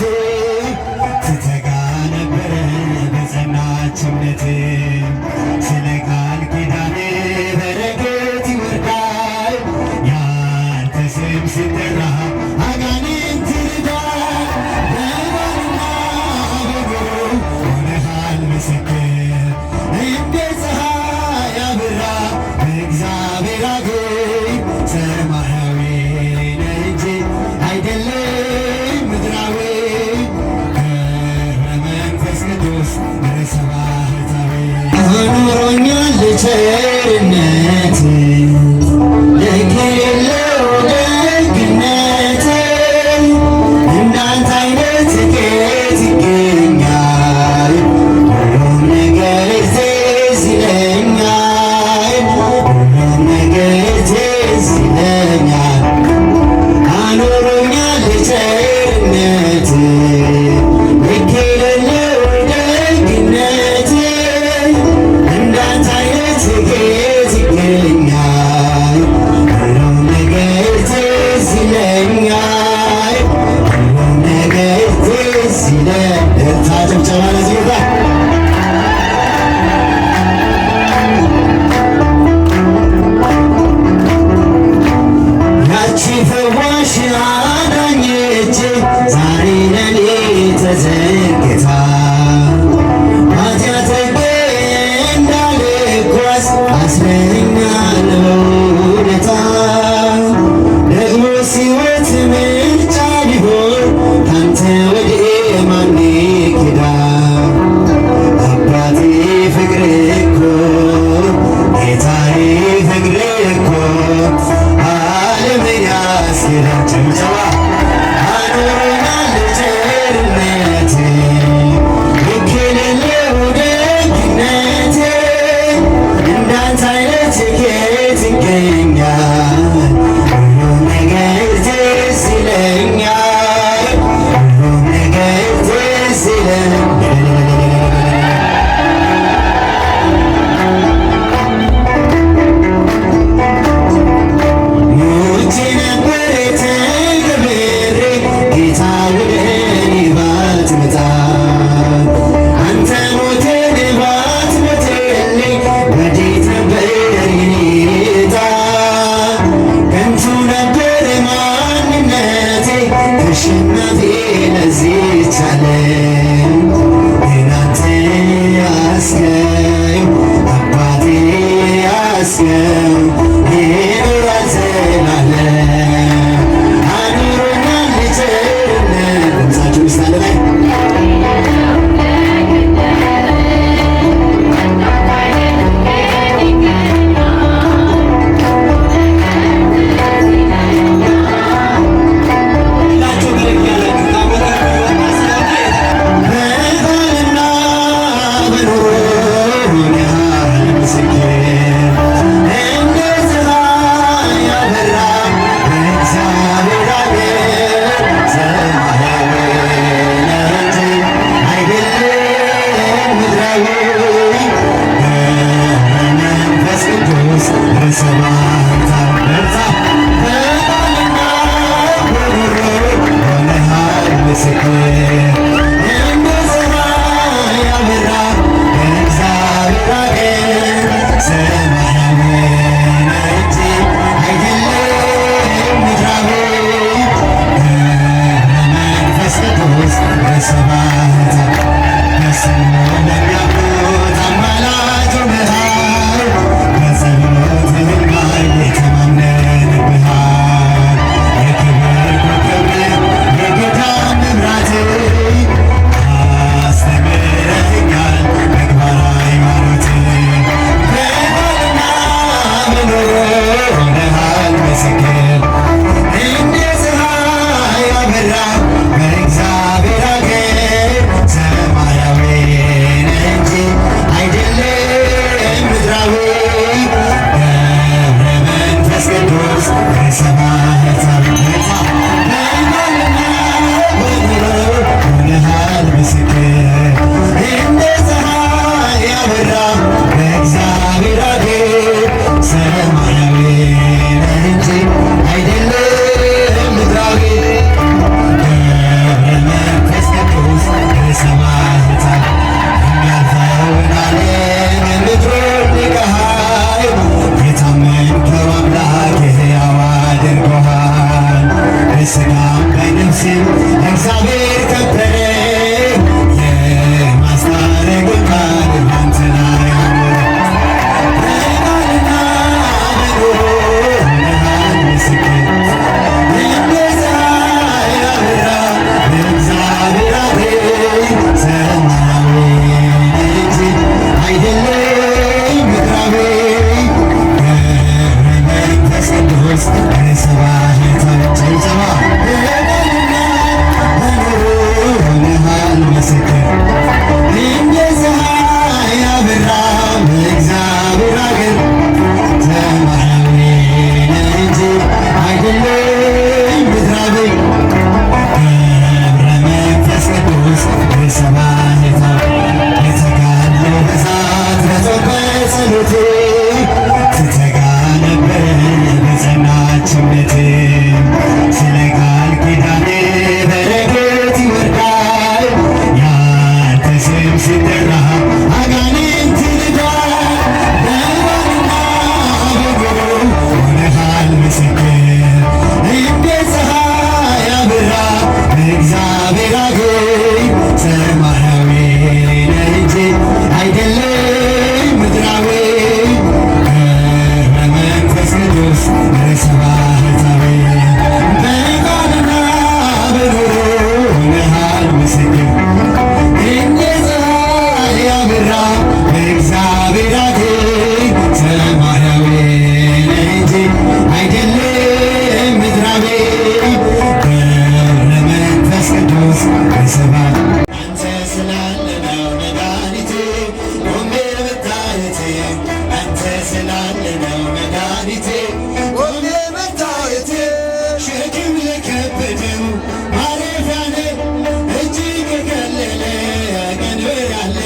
ሕይወቴ ትተጋ ነበረ በጸናች እምነቴ ስለ ቃል ኪዳን በረከት ይወርዳል ያንተ ስም ሲጠራ አጋንንት ይርዳል በባልና በግሩ ሆነሃል ምስክር እንደ ፀሐይ አበራ በእግዚአብሔር አገኝ ሰማያዊ ነህ እንጂ አይደለም ምድራዊ ገብረ መንፈስ ቅዱስ ርዕሰ ባህታዊ አኑሮኛል ቸርነት ልክ የለው ደግነት እንዳንተ አይነት ከየት ይገኛል ሁሉም ነገር ትዝ ይለኛል ሁሉም ነገር ትዝ ይለኛል አኑሮኛል ቸርነት ልክ የሌለው ደግነት እንዳንተ አይነት ከየት ይገኛል ሁሉም ነገር ትዝ ይለኛል ሁሉም ነገር ትዝ ይለኛል። ጭብጨባ ለዚህ ጌታ ያቺ ፈዋሽ አዳኝ እጅ ዛሬ ለኔ ተዘርግታ ኃጢአቴ እንዳልጓዝ አስረኛለሁ ውለታ ደግሞ ሕይወት ምርጫ ቢሆን ካንተ ወዲህ ማን ይኬዳል አባቴ ፍቅር እኮ ጌታዬ ፍቅር እኮ ዓለምን ያስኬዳል። ጭብጨባ አኑሮኛል ቸርነት ልክ የሌለው ደግነት እንዳንተ አይነት ከየት ይገኛል ሁሉም ነገር ትዝ ይለኛል ሁሉም ነገር ትዝ ይለኛል። ሞቼ ነበር ተቀብሬ ጌታ ወደ እኔ ባትመጣ አንተ ሞተህ ባትሞትልኝ ወዴት ነበር የኔ ዕጣ ከንቱ ነበር ማንነቴ ተሸናፊ ለዚህች ዓለም ግን አንተ ያስገኝ አባቴ ያስገኝ ይኖራል ዘላለም አኑሮኛል ቸርነት ድምፃችሁ ምስታለ ላይ ሁላችሁ መልክ ያላችሁ በባልና በኑሮ ሆነሃል ምስክር እንደ አይደለም ምድራዊ መንፈስ ቅዱስ በሰማይ አንተ ስላለ ነው መድኃኒቴ ቆሜ መታየቴ አንተ ስላለ ነው መድኃኒቴ ቆሜ መታየቴ ሸክም ለከበደው ማረፊያ ነህ እጅግ የቀለለ ቀንበር ያለ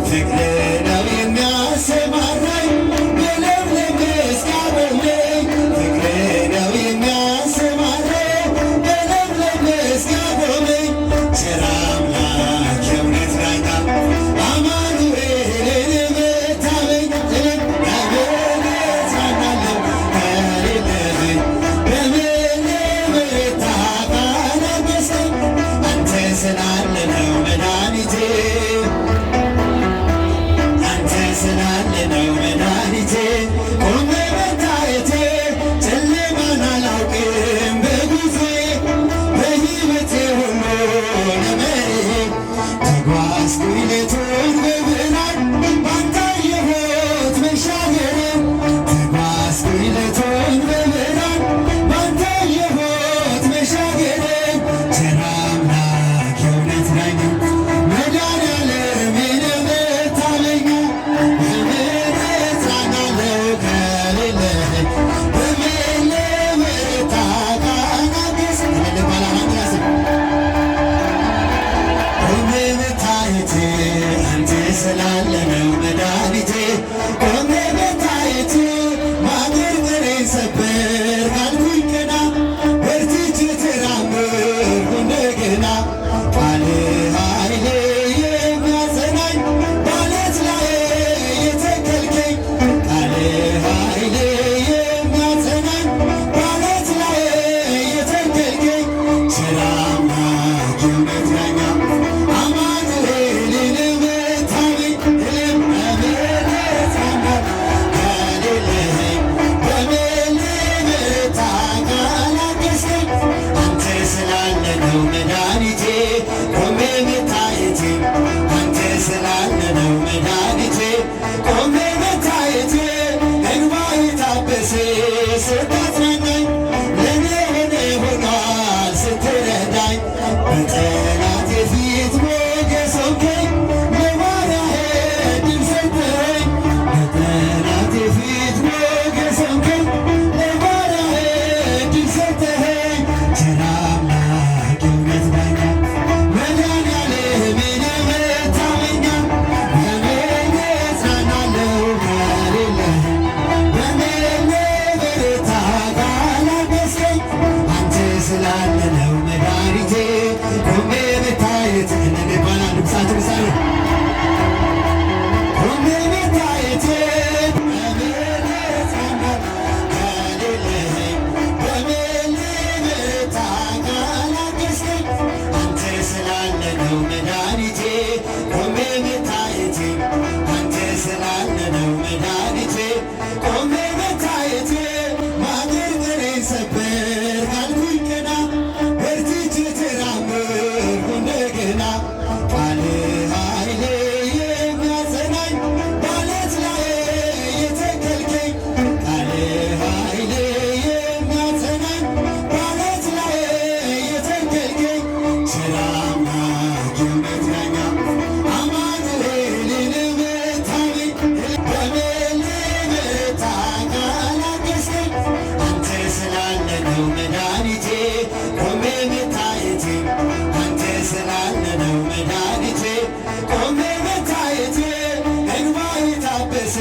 ፍቅር ነው የሚያሰማራኝ በለምለም መስክ አበለኝ ፍቅር ነው የሚያሰማራኝ በለምለም መስክ አበለኝ ቸር አምላክ የእውነት ዳኛ አማኑኤል የምታመኝ በምን እጽናናለሁ ከሌለህኝ በምን በረታ ካላገዝከኝ አንተ ስላለ ነው መድኃኒቴ አንተ ስላለ ነው መድኃኒቴ ቆሜ መታየቴ ጨለማን አላውቅም በጉዞዬ በሕይወቴ ሁሉ ለመርሄ ተጓዝኩኝ ሌቱን በብርሃን ባንተ አየሁት መሻገሬ ተጓዝኩኝ ሌቱን በብርሃን ባንተ አየሁት መሻገሬ ቸር አምላክ የእውነት ዳኛ መድኃኒዓለም የምታመኝ በምን እጽናናለሁ ከሌለህኝ በምን በረታ ካላገዝከኝ ቆሜ መታየቴ አንተ ስላለ ነው መድኃኒቴ ቆሜ መታየቴ ማገርገሬን ሰበር ካልኩኝ ቀና በርትቼ ተራመድኩ እንደገና ቃልህ ኃይሌ የሚያጸናኝ በዓለት ላይ የተከልከኝ ቃልህ ኃይሌ የሚያጸናኝ በዓለት ላይ የተከልከኝ ቸር አምላክ የእውነት ዳኛ አማኑኤል የምታመኝ በምን እጽናናለሁ ከሌለህኝ በምን በረታ ካላገዝከኝ አንተ ስላለ ነው መድኃኒቴ ቆሜ መታየቴ አንተ ስላለ ነው መድኃኒቴ ቆሜ መታየቴ እንባዬ ታበሰ ስታጽናናኝ ለእኔ ሆኗል ስትረዳኝ በጠላቴ ፊት ሞገስ ሆንከኝ ለባሪያህ ዕድል ሰጠኸኝ በጠላቴ ፊት ሞገስ ሆንከኝ ለባሪያህ ዕድል ሰጠኸኝ ቸር አምላክ የእውነት ዳኛ መድኃኒዓለም የምታመኛ በምን እጽናናለሁ ከሌለህኝ በምን በረታ ካላገዝከኝ አንተ ስላለ ነው መድኃኒቴ ቆሜ መታየቴ ይባላል ልብሳችን ሳለ ቆሜ መታየቴ በምን እጽናናለሁ ከሌለህኝ በምን በረታ ካላገዝከኝ አንተ ስላለ ነው መድኃኒቴ ቆሜ መታየቴ አንተ ስላለ ነው መድኃኒቴ ቆሜ መታየቴ ማገርገሬን ሰበር ካልኩኝ ቀና በርትቼ ተራመድኩ እንደገና ቃልህ ኃይሌ የሚያጸናኝ በዓለት ላይ የተከልከኝ ቃልህ ኃይሌ የሚያጸናኝ በዓለት ላይ የተከልከኝ ቸር አምላክ የእውነት ዳኛ አማኑኤል የምታመኝ በምን በረታ ካላገዝከኝ አንተ ስላለ ነው መድኃኒቴ ቆሜ መታየቴ አንተ ስላለ ነው መድኃኒቴ ቆሜ መታየቴ እንባዬ ታበሰ